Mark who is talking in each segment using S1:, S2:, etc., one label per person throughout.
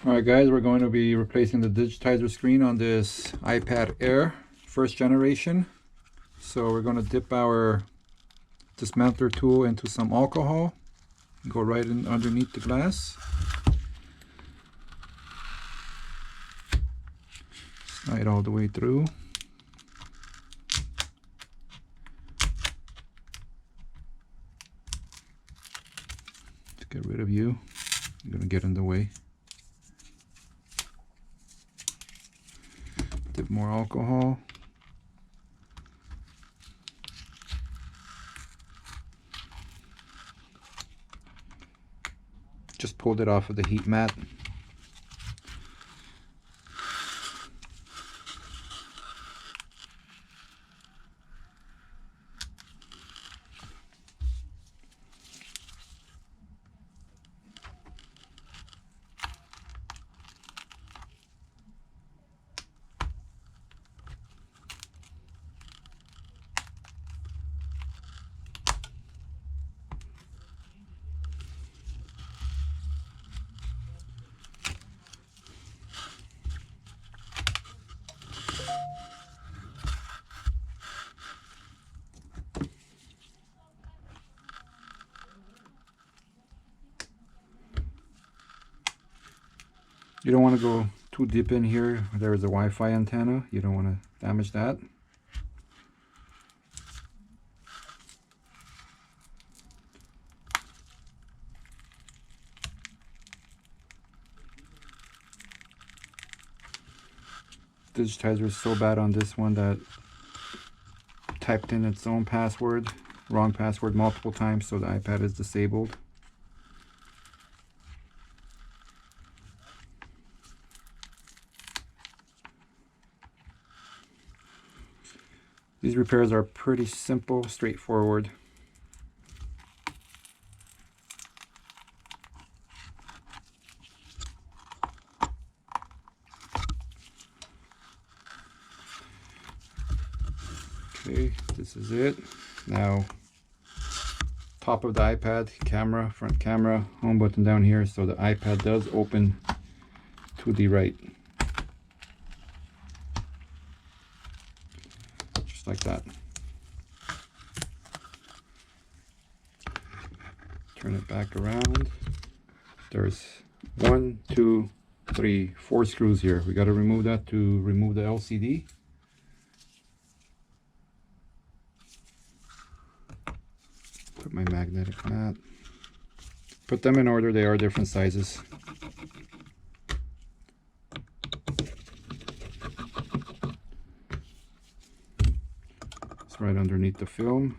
S1: Alright guys, we're going to be replacing the digitizer screen on this iPad Air first generation. So we're going to dip our dismantler tool into some alcohol, go right in underneath the glass, slide all the way through. To get rid of you, I'm going to get in the way. Dip more alcohol. Just pulled it off of the heat mat. You don't want to go too deep in here. There is a Wi-Fi antenna. You don't want to damage that. Digitizer is so bad on this one that typed in its own password, wrong password multiple times, so the iPad is disabled. These repairs are pretty simple, straightforward. Okay, this is it. Now, top of the iPad, camera, front camera, home button down here, so the iPad does open to the right. Just like that. Turn it back around. There's 1, 2, 3, 4 screws here. We got to remove that to remove the LCD. Put my magnetic mat. Put them in order, they are different sizes. It's right underneath the film.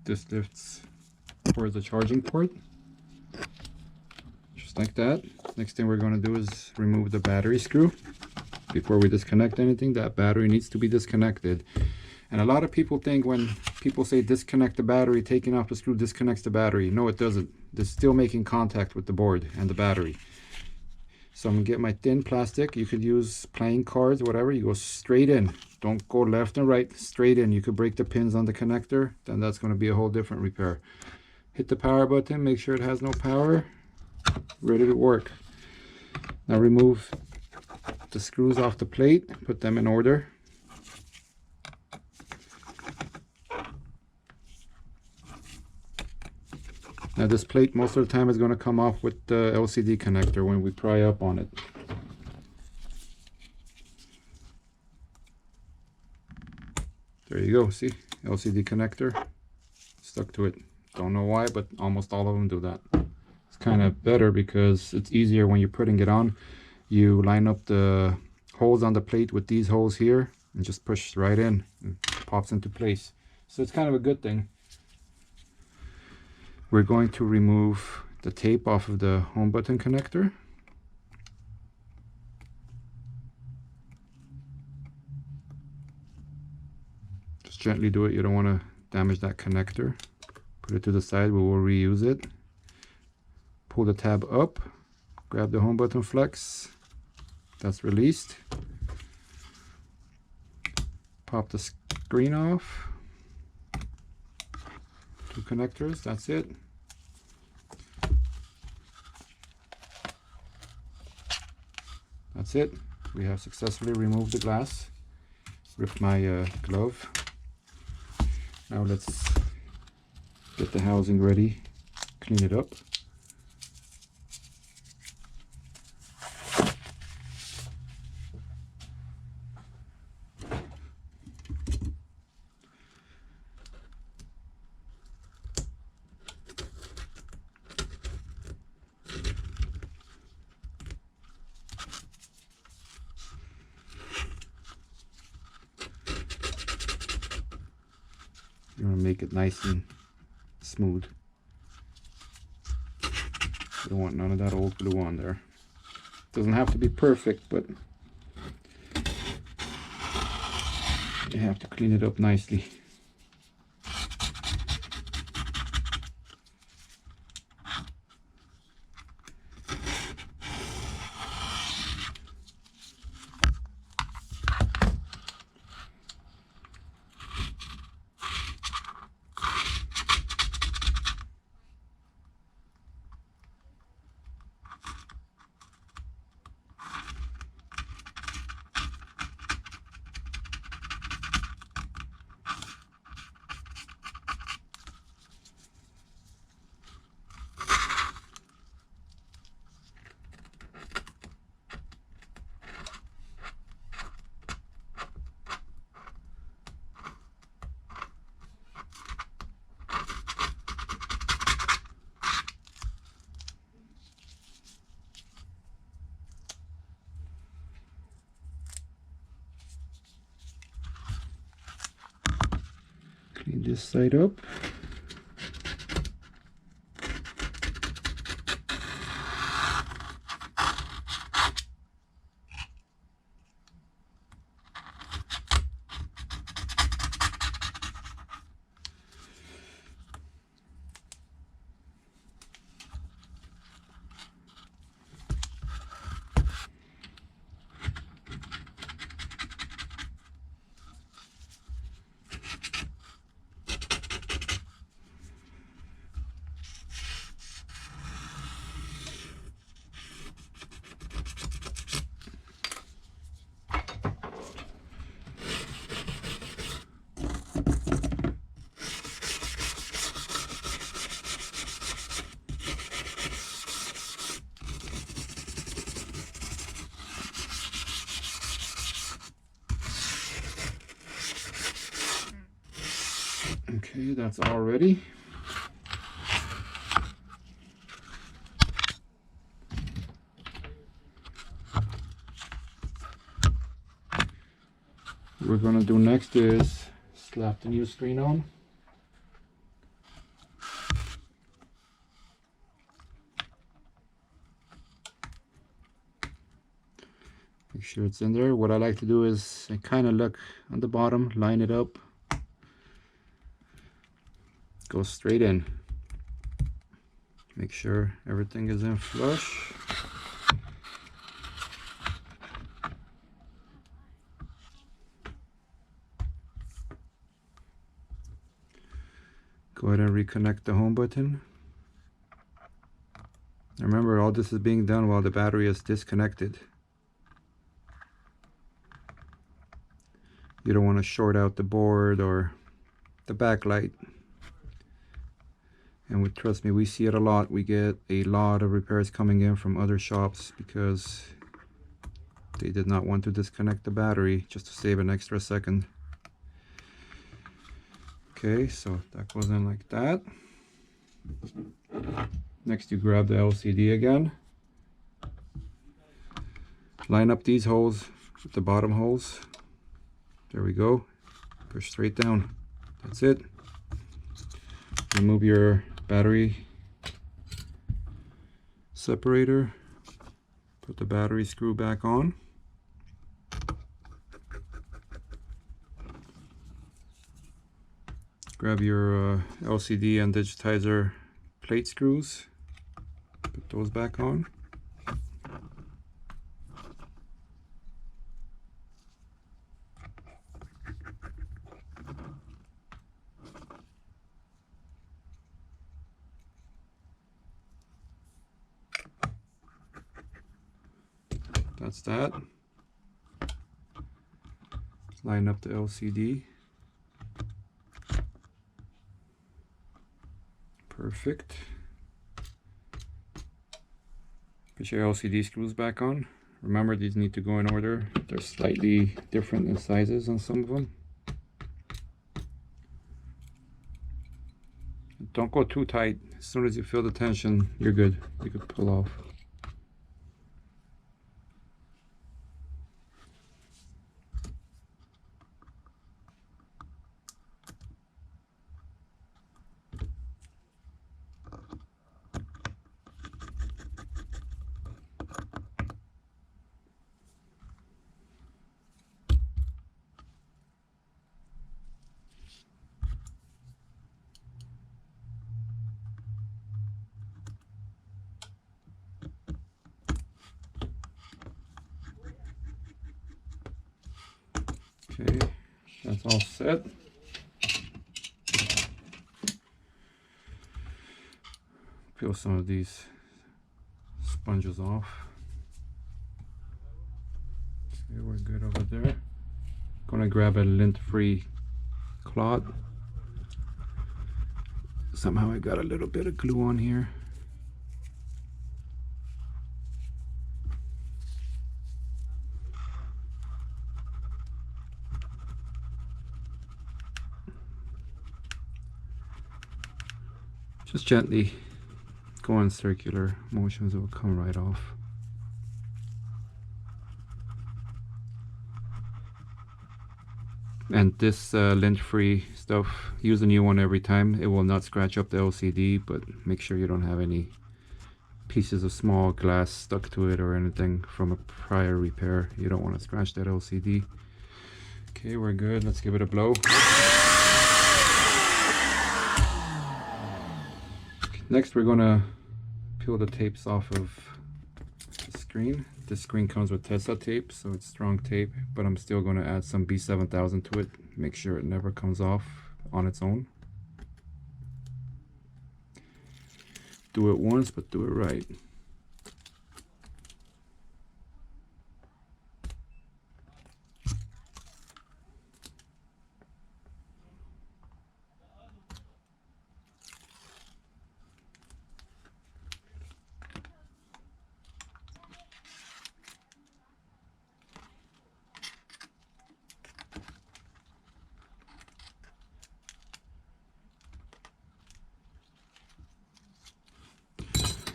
S1: This lifts for the charging port, just like that. Next thing we're going to do is remove the battery screw. Before we disconnect anything, that battery needs to be disconnected. And a lot of people think when people say disconnect the battery, taking off the screw disconnects the battery. No, it doesn't. It's still making contact with the board and the battery. So I'm going to get my thin plastic. You could use playing cards, whatever. You go straight in. Don't go left and right, straight in. You could break the pins on the connector. Then that's going to be a whole different repair. Hit the power button. Make sure it has no power. Ready to work. Now remove the screws off the plate. Put them in order. Now this plate most of the time is going to come off with the LCD connector when we pry up on it. There you go, see? LCD connector stuck to it. Don't know why, but almost all of them do that. It's kind of better because it's easier when you're putting it on. You line up the holes on the plate with these holes here and just push right in and pops into place. So it's kind of a good thing. We're going to remove the tape off of the home button connector. gently do it. You don't want to damage that connector. Put it to the side. We will reuse it. Pull the tab up. Grab the home button flex. That's released. Pop the screen off. 2 connectors. That's it. That's it. We have successfully removed the glass. Ripped my glove. Now let's get the housing ready. Clean it up. You want to make it nice and smooth. You don't want none of that old glue on there. Doesn't have to be perfect, but you have to clean it up nicely. Clean this side up. Okay, that's all ready. What we're going to do next is slap the new screen on. Make sure it's in there. What I like to do is I kind of look on the bottom, line it up, go straight in. Make sure everything is in flush. Go ahead and reconnect the home button. Remember, all this is being done while the battery is disconnected. You don't want to short out the board or the backlight. And trust me, we see it a lot. We get a lot of repairs coming in from other shops because they did not want to disconnect the battery just to save an extra second. Okay, so that goes in like that. Next, you grab the LCD again. Line up these holes with the bottom holes. There we go. Push straight down. That's it. Remove your battery separator. Put the battery screw back on. Grab your LCD and digitizer plate screws, put those back on. That's that. Line up the LCD. Perfect. Put your LCD screws back on. Remember, these need to go in order. They're slightly different in sizes on some of them. Don't go too tight. As soon as you feel the tension, you're good. You could pull off. Okay, that's all set. Peel some of these sponges off. Okay, we're good over there. Gonna grab a lint-free cloth. Somehow I got a little bit of glue on here. Just gently go in circular motions, it will come right off. And this lint-free stuff, use a new one every time. It will not scratch up the LCD, but make sure you don't have any pieces of small glass stuck to it or anything from a prior repair. You don't want to scratch that LCD. Okay, we're good. Let's give it a blow. Next, we're gonna peel the tapes off of the screen. This screen comes with Tesa tape, so it's strong tape, but I'm still gonna add some B7000 to it. Make sure it never comes off on its own. Do it once, but do it right.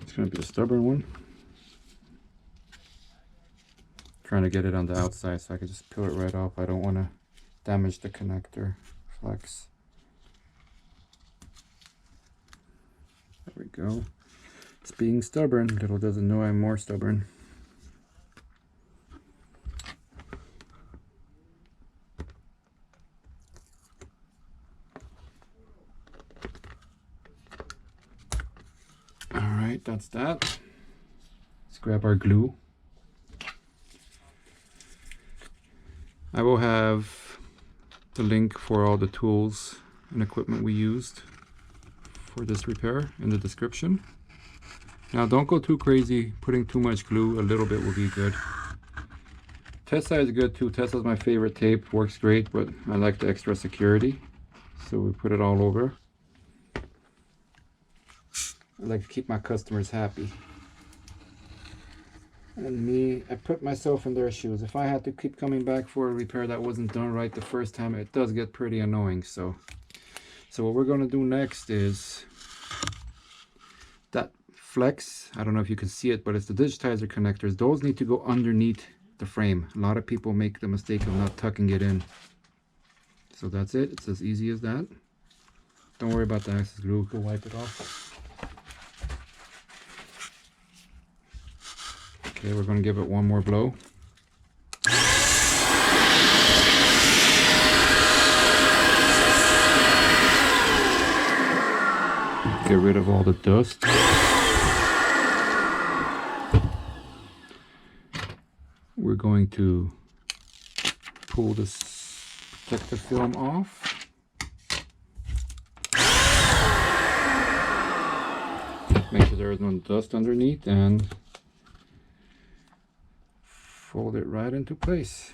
S1: It's going to be a stubborn one. Trying to get it on the outside so I can just peel it right off. I don't want to damage the connector flex. There we go. It's being stubborn. Little doesn't know I'm more stubborn. Alright, that's that. Let's grab our glue. I will have the link for all the tools and equipment we used for this repair in the description. Now don't go too crazy putting too much glue. A little bit will be good. Tesa is good too. Tesa is my favorite tape. Works great, but I like the extra security. So we put it all over. I like to keep my customers happy. And me, I put myself in their shoes. If I had to keep coming back for a repair that wasn't done right the first time, it does get pretty annoying. So what we're going to do next is that flex. I don't know if you can see it, but it's the digitizer connectors. Those need to go underneath the frame. A lot of people make the mistake of not tucking it in. So that's it. It's as easy as that. Don't worry about the excess glue. Go wipe it off. Okay, we're going to give it one more blow. get rid of all the dust. We're going to pull this protective film off. Make sure there is no dust underneath and fold it right into place.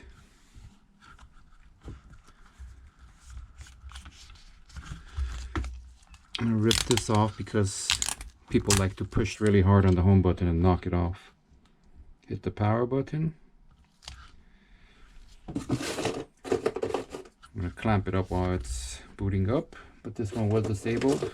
S1: I'm gonna rip this off because people like to push really hard on the home button and knock it off. Hit the power button. I'm gonna clamp it up while it's booting up, but this one was disabled.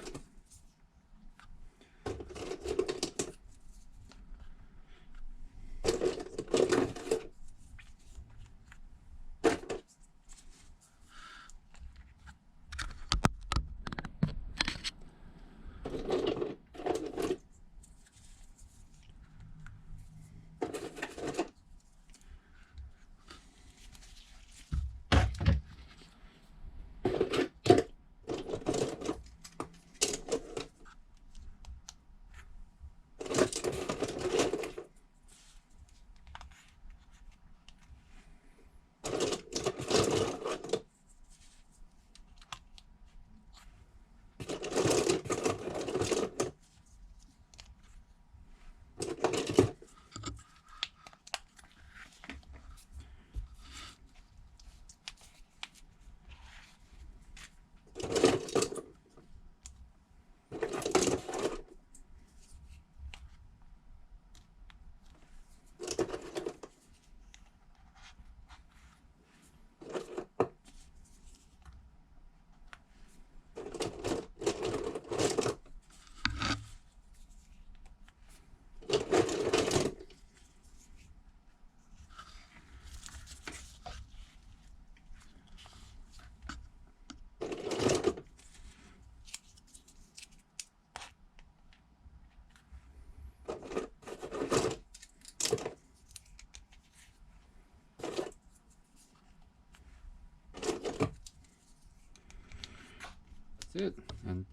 S1: That's it, and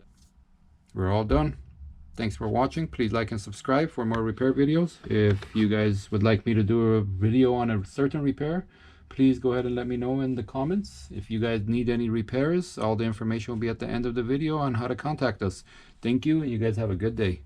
S1: we're all done. Thanks for watching. Please like and subscribe for more repair videos. If you guys would like me to do a video on a certain repair, please go ahead and let me know in the comments. If you guys need any repairs, all the information will be at the end of the video on how to contact us. Thank you, and you guys have a good day.